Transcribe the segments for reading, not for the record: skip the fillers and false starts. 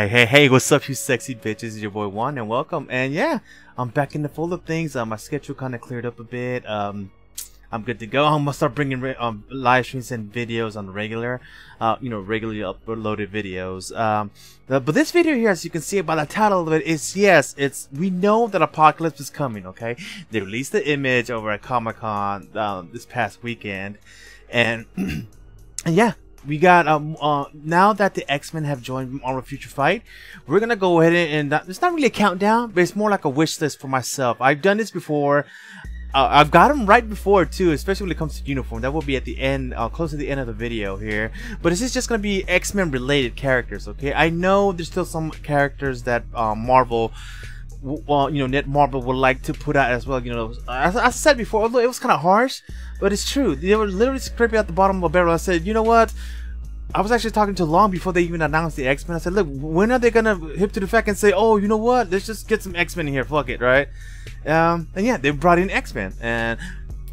Hey, what's up, you sexy bitches? It's your boy Juan, and welcome. And yeah, I'm back in the flow of things. My schedule kind of cleared up a bit. I'm good to go. I'm gonna start bringing live streams and videos on the regular, regularly uploaded videos. But this video here, as you can see by the title of it, is we know that apocalypse is coming. Okay, they released the image over at Comic-Con this past weekend, and and yeah. We got now that the X-Men have joined Marvel Future Fight, we're gonna go ahead and it's not really a countdown, but it's more like a wish list for myself. I've done this before. I've got them right before too, especially when it comes to uniform. That will be at the end, close to the end of the video here. But this is just gonna be X-Men related characters. Okay, I know there's still some characters that Marvel. Well, Net Marvel would like to put out as well. As I said before, although it was kind of harsh, but it's true. They were literally scraping at the bottom of a barrel. I said, you know what? I was actually talking to long before they even announced the X-Men. I said, look, when are they gonna hip to the fact and say, oh, you know what? Let's just get some X-Men in here. Fuck it, right? And yeah, they brought in X-Men, and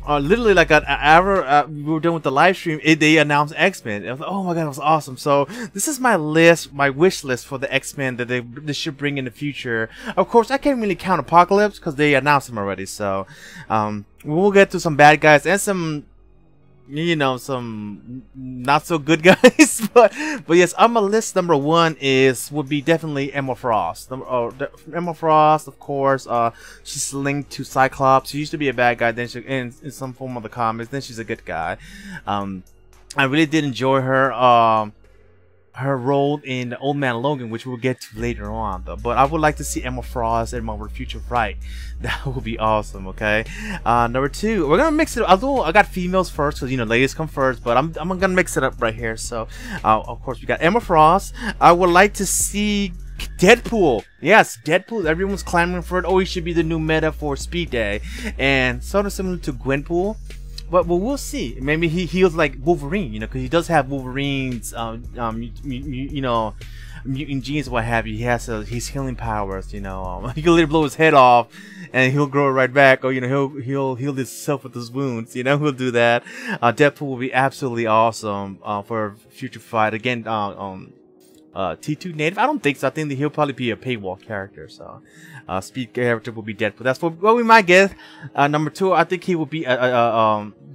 literally like an hour we were done with the live stream, they announced X-Men. I was like, oh my god, it was awesome. So this is my list, my wish list for the X-Men that they should bring in the future. Of course, I can't really count Apocalypse because they announced them already. So we'll get to some bad guys and some some not so good guys. but yes, on my list, number one would be definitely Emma Frost. Emma Frost, of course. She's linked to Cyclops. She used to be a bad guy, then she in some form of the comics, then she's a good guy. I really did enjoy her role in Old Man Logan, which we'll get to later on though. But I would like to see Emma Frost in Marvel Future Fight. That would be awesome. Okay, number two, we're gonna mix it up. Although I got females first, because ladies come first, but I'm gonna mix it up right here. So of course we got Emma Frost. I would like to see Deadpool. Yes, Deadpool. Everyone's clamoring for it. Oh, he should be the new meta for Speed Day, and sort of similar to Gwenpool. But we'll see. Maybe he heals like Wolverine, because he does have Wolverine's, mutant genes, what have you. He has his healing powers. He can literally blow his head off, and he'll grow it right back. Or he'll heal himself with his wounds. He'll do that. Deadpool will be absolutely awesome for Future Fight. Again, T2 native? I don't think so. I think that he'll probably be a paywall character. So, speed character will be Deadpool. That's what we might get. Number two, I think he will be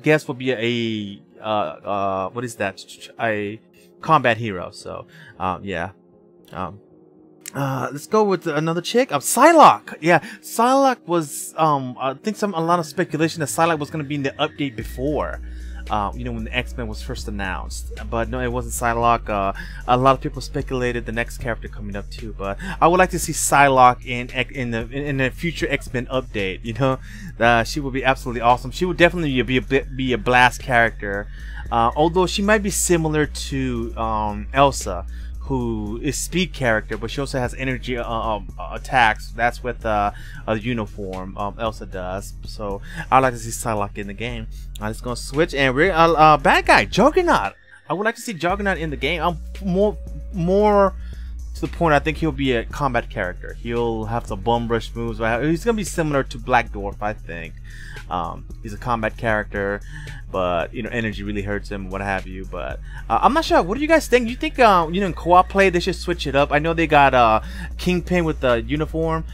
guess will be what is that? A combat hero. So, yeah. Let's go with another chick. Psylocke. Yeah, Psylocke was I think a lot of speculation that Psylocke was gonna be in the update before. When the X-Men was first announced, but no, it wasn't Psylocke. A lot of people speculated the next character coming up too, but I would like to see Psylocke in the future X-Men update. She would be absolutely awesome. She would definitely be a blast character, although she might be similar to Elsa, who is speed character, but she also has energy attacks. That's with a uniform. Elsa does. So I'd like to see Psylocke in the game. I'm just gonna switch, and we're bad guy Juggernaut. I would like to see Juggernaut in the game. More to the point, I think he'll be a combat character. He'll have some bum rush moves. He's gonna be similar to Black Dwarf, I think. He's a combat character, but energy really hurts him, what have you. But I'm not sure. What do you guys think? Do you think in co-op play they should switch it up? I know they got Kingpin with the uniform.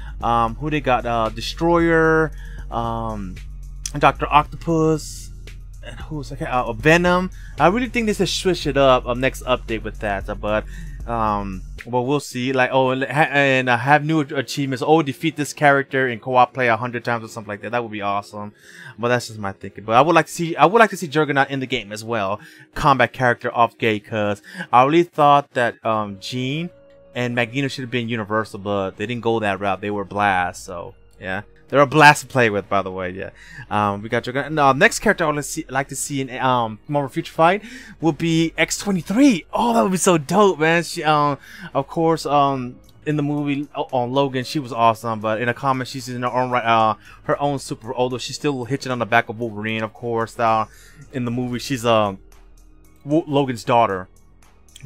Who they got? Destroyer, Dr. Octopus, and who's Venom. I really think they should switch it up next update with that. But we'll see. Like, and have new achievements. Defeat this character in co-op play 100 times or something like that. That would be awesome. But that's just my thinking. But I would like to see Juggernaut in the game as well, combat character off gate. Cause I really thought that Jean and Magneto should have been Universal, but they didn't go that route. They were Blast. So yeah. They're a blast to play with, by the way. Yeah. We got Juggernaut. Now, next character I would like to see in Marvel Future Fight will be X-23. Oh, that would be so dope, man. She, of course, in the movie on Logan, she was awesome, but in the comics, she's in her own super. Although she's still hitching on the back of Wolverine, of course. In the movie, she's Logan's daughter,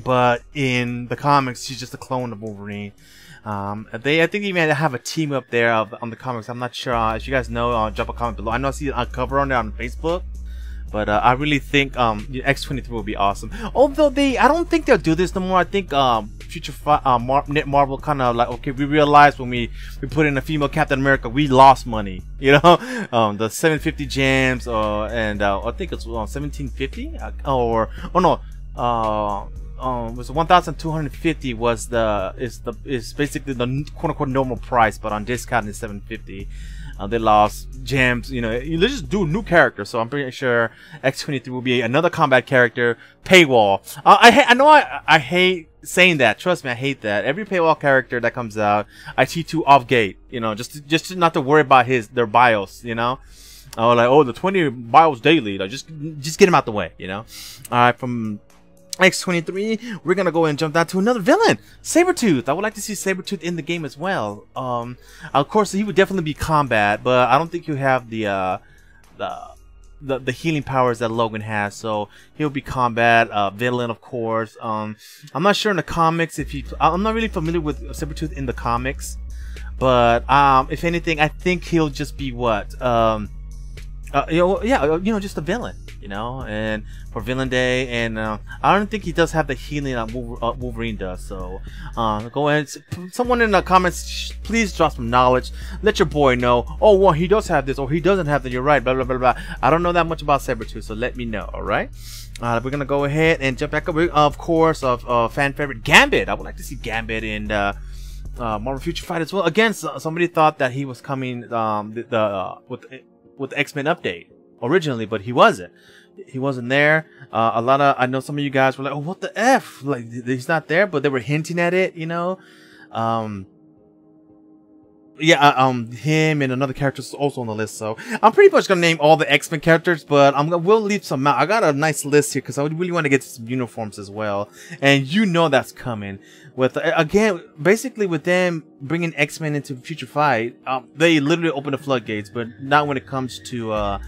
but in the comics, she's just a clone of Wolverine. I think even have a team up there on the comics. I'm not sure. If you guys know, drop a comment below. I know I see a cover on there on Facebook, but I really think X-23 will be awesome. Although I don't think they'll do this no more. I think Marvel kind of like, okay, we realized when we put in a female Captain America, we lost money, you know. The 750 gems, and I think it's 1750, was 1,250 was is basically the quote unquote normal price, but on discount is 750. They lost gems, you know. They just do new characters, so I'm pretty sure X-23 will be another combat character. Paywall. I know I hate saying that. Trust me, I hate that. Every paywall character that comes out, I T2 off gate, you know, just not to worry about their BIOS, you know. Like, oh, the 20 BIOS daily, like just get them out the way, you know. All right, from X-23, we're gonna go and jump down to another villain, Sabretooth. I would like to see Sabretooth in the game as well. Of course, he would definitely be combat, but I don't think he'll have the healing powers that Logan has. So he'll be combat, villain, of course. I'm not sure in the comics I'm not really familiar with Sabretooth in the comics, but if anything, I think he'll just be what just a villain, you know, and for Villain Day, and I don't think he does have the healing that Wolverine does. So go ahead, someone in the comments, please drop some knowledge, let your boy know, oh well, he does have this, or he doesn't have that, you're right, blah blah blah blah. I don't know that much about Sabretooth, so let me know. All right, we're gonna go ahead and jump back up, of course, of fan favorite Gambit. I would like to see Gambit in Marvel Future Fight as well. Again, somebody thought that he was coming with the X-Men update originally, but he wasn't. He wasn't there. I know some of you guys were like, oh, what the F? Like, he's not there, but they were hinting at it, you know. Him and another character is also on the list. So I'm pretty much gonna name all the X-Men characters, but we'll leave some out. I got a nice list here because I really want to get some uniforms as well, and you know that's coming. With again, basically with them bringing X-Men into Future Fight, they literally open the floodgates, but not when it comes to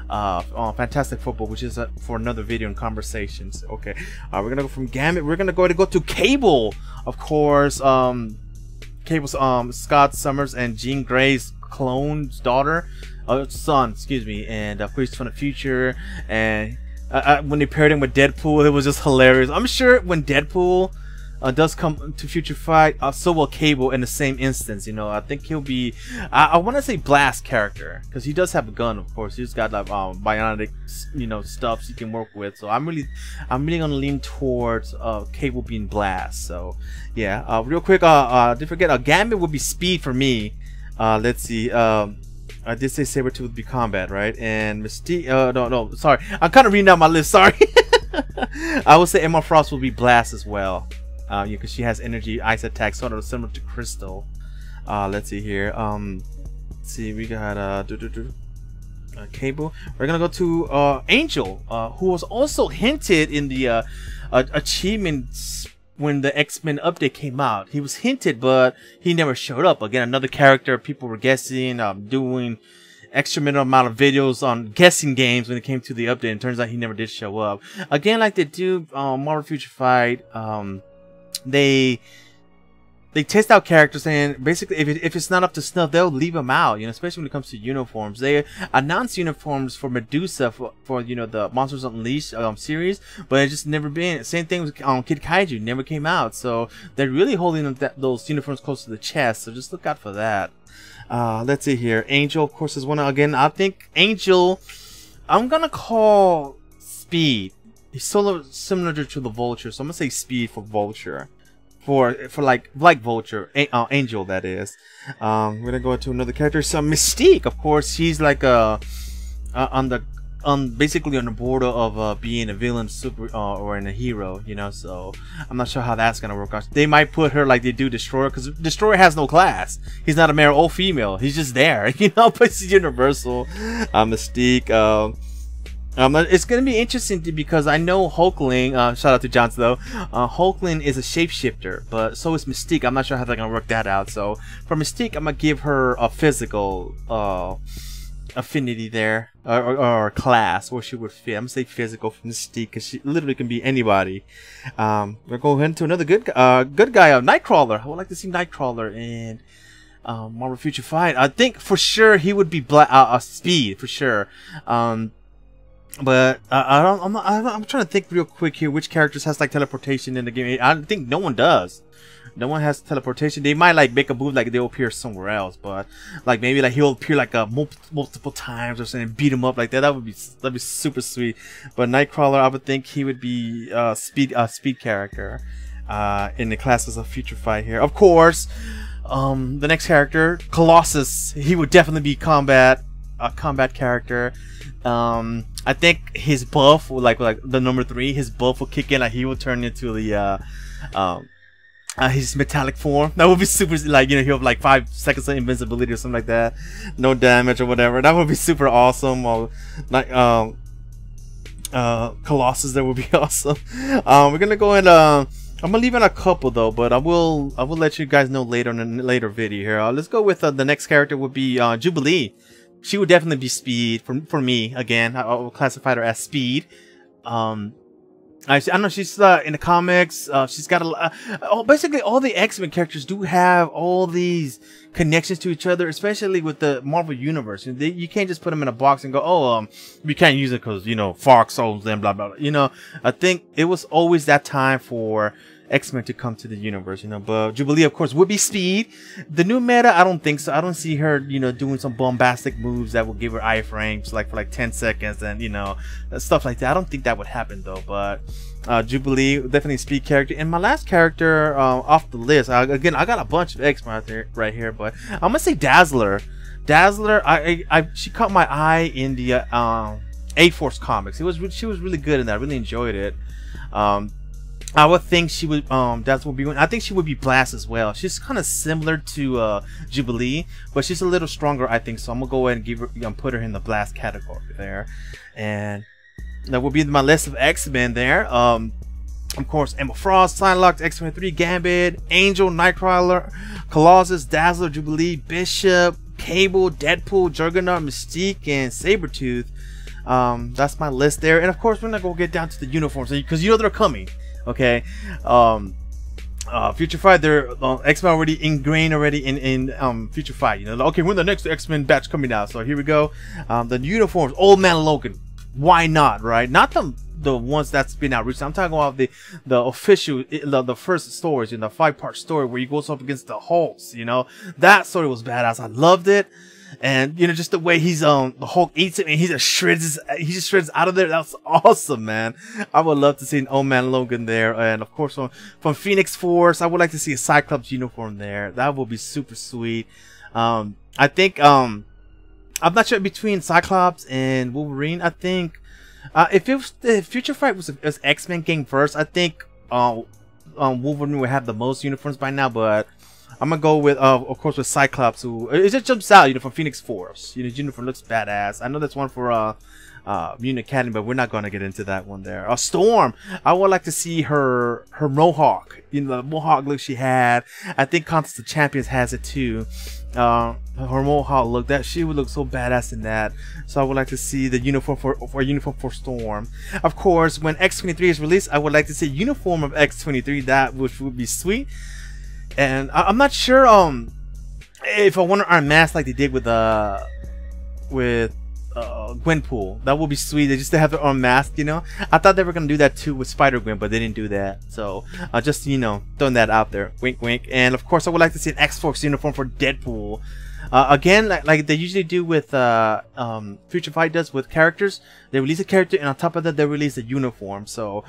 Fantastic Football, which is for another video and conversations. Okay, we're gonna go from Gambit. We're gonna go to Cable, of course. Cable's Scott Summers and Jean Grey's clone's son, excuse me, and of course from the future. And when they paired him with Deadpool, it was just hilarious. I'm sure when Deadpool does come to Future Fight, so will Cable in the same instance. You know, I think he'll be, I want to say Blast character, because he does have a gun, of course. He's got like bionic, you know, stuff he can work with. So I'm really gonna lean towards Cable being Blast. So yeah, real quick, don't forget, Gambit would be Speed for me. Let's see. I did say Sabretooth would be combat, right? And Mystique, no, sorry, I'm kind of reading out my list. Sorry. I would say Emma Frost will be Blast as well. Because she has energy ice attack, sort of similar to Crystal. Let's see here. Let's see, we got Cable. We're gonna go to Angel, who was also hinted in the achievements when the X-Men update came out. He was hinted, but he never showed up. Again, another character people were guessing, doing extra minute amount of videos on guessing games when it came to the update. And turns out he never did show up. Again, like they do Marvel Future Fight. They test out characters, and basically if it's not up to snuff, they'll leave them out, you know, especially when it comes to uniforms. They announced uniforms for Medusa for you know, the Monsters Unleashed series, but it's just never been. Same thing with Kid Kaiju, never came out. So they're really holding those uniforms close to the chest, so just look out for that. Let's see here. Angel, of course, is one. Again, I think Angel, I'm gonna call Speed. He's similar to the Vulture, so I'm gonna say Speed for Vulture, for like Vulture, Angel, that is. We're gonna go into another character. So Mystique, of course, she's like basically on the border of being a villain, or a hero, you know. So I'm not sure how that's gonna work out. They might put her like they do Destroyer, because Destroyer has no class. He's not a male or female. He's just there, you know. But it's universal. Mystique. It's gonna be interesting because I know Hulkling, shout out to Johnson though, Hulkling is a shapeshifter, but so is Mystique. I'm not sure how they're gonna work that out. So for Mystique, I'm gonna give her a physical affinity there, or class where she would fit. I'm gonna say physical for Mystique, because she literally can be anybody. We're going into another good guy, Nightcrawler. I would like to see Nightcrawler in Marvel Future Fight. I think for sure he would be Speed for sure. But I'm trying to think real quick here which characters has like teleportation in the game. I think no one does. No one has teleportation. They might like make a move like they'll appear somewhere else, but like maybe like he'll appear like multiple times or something and beat him up like that. That'd be super sweet. But Nightcrawler, I would think he would be speed character in the classes of Future Fight here. Of course, the next character, Colossus, he would definitely be a combat character. I think his buff will like the number 3, his buff will kick in, like he will turn into the his metallic form. That would be super, like, you know, he'll have like 5 seconds of invincibility or something like that, no damage or whatever. That would be super awesome. Or like Colossus, that would be awesome. We're gonna go and I'm gonna leave in a couple though, but I will let you guys know later in a later video here. Let's go with the next character would be Jubilee. She would definitely be speed for me. Again, I will classify her as speed. I know she's in the comics. She's got basically all the X-Men characters do have all these connections to each other, especially with the Marvel Universe. You can't just put them in a box and go, oh, we can't use it because, you know, Fox owns them, blah, blah, blah. You know, I think it was always that time for X-Men to come to the universe, you know. But Jubilee, of course, would be speed. The new meta, I don't think so. I don't see her, you know, doing some bombastic moves that will give her iframes like for like 10 seconds and, you know, stuff like that. I don't think that would happen though. But Jubilee, definitely a speed character. And my last character off the list, again, I got a bunch of X-Men right here, but I'm gonna say Dazzler. Dazzler, she caught my eye in the A-Force comics. She was really good in that. I really enjoyed it. I would think she would Dazzler would be one. I think she would be Blast as well. She's kind of similar to Jubilee, but she's a little stronger, I think. So I'm gonna go ahead and give her, put her in the Blast category there, and that will be my list of X-Men there. Of course, Emma Frost, Psylocke, X-Men 3, Gambit, Angel, Nightcrawler, Colossus, Dazzler, Jubilee, Bishop, Cable, Deadpool, Juggernaut, Mystique, and Sabretooth. That's my list there. And of course, we're gonna go get down to the uniforms because you know they're coming. Okay, Future Fight, they're X-Men already ingrained in Future Fight. You know, okay, when the next X-Men batch coming out. So here we go. The uniforms, Old Man Logan. Why not, right? Not the ones that's been out recently. I'm talking about the official, the first stories, in the 5-part story where he goes up against the Hulks. You know, that story was badass. I loved it. And you know, just the way he's the Hulk eats it and he just shreds out of there. That's awesome, man. I would love to see an Old Man Logan there. And of course, from Phoenix Force, I would like to see a Cyclops uniform there. That would be super sweet. I think I'm not sure between Cyclops and Wolverine. I think if Future Fight was X-Men game first, I think Wolverine would have the most uniforms by now, but I'm gonna go with, of course, with Cyclops, who it just jumps out, you know, from Phoenix Force. You know, his uniform looks badass. I know that's one for Mutant Academy, but we're not gonna get into that one there. Storm, I would like to see her mohawk. You know, the mohawk look she had. I think Contest of Champions has it too. Her mohawk look, that she would look so badass in that. So I would like to see the uniform for Storm. Of course, when X-23 is released, I would like to see a uniform of X-23. That which would be sweet. And I'm not sure if I want to unmask like they did with Gwenpool. That would be sweet. They just have to unmask, you know. I thought they were gonna do that too with Spider-Gwen, but they didn't do that. So just, you know, throwing that out there. Wink, wink. And of course, I would like to see an X-Force uniform for Deadpool. Again, like they usually do with Future Fight does with characters. They release a character, and on top of that, they release a uniform. So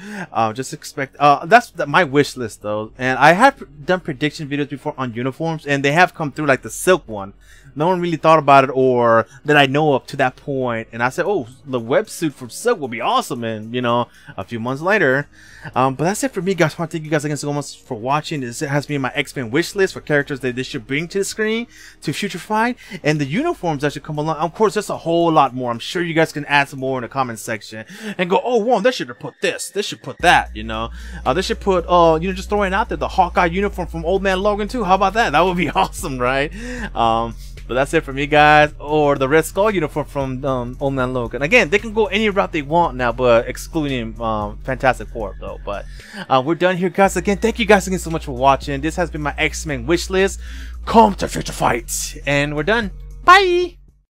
just expect. That's my wish list, though. And I have done prediction videos before on uniforms, and they have come through, like the Silk one. No one really thought about it, or that I know of to that point. And I said, oh, the websuit from Silk will be awesome. And you know, a few months later. But that's it for me, guys. I want to thank you guys again so much for watching. This has been my X-Men wish list for characters that they should bring to the screen to Future Fight, and the uniforms that should come along. Of course, there's a whole lot more. I'm sure you guys can add some more in the comment section and go, oh, Juan, they should have put this. They should put that. You know, they should put, you know, just throwing out there the Hawkeye uniform from Old Man Logan too. How about that? That would be awesome, right? But that's it for me, guys. Or the Red Skull uniform from Old Man Logan. Again, they can go any route they want now, but excluding Fantastic Four, though. But we're done here, guys. Again, thank you guys again so much for watching. This has been my X-Men wish list. Come to Future Fight. And we're done. Bye!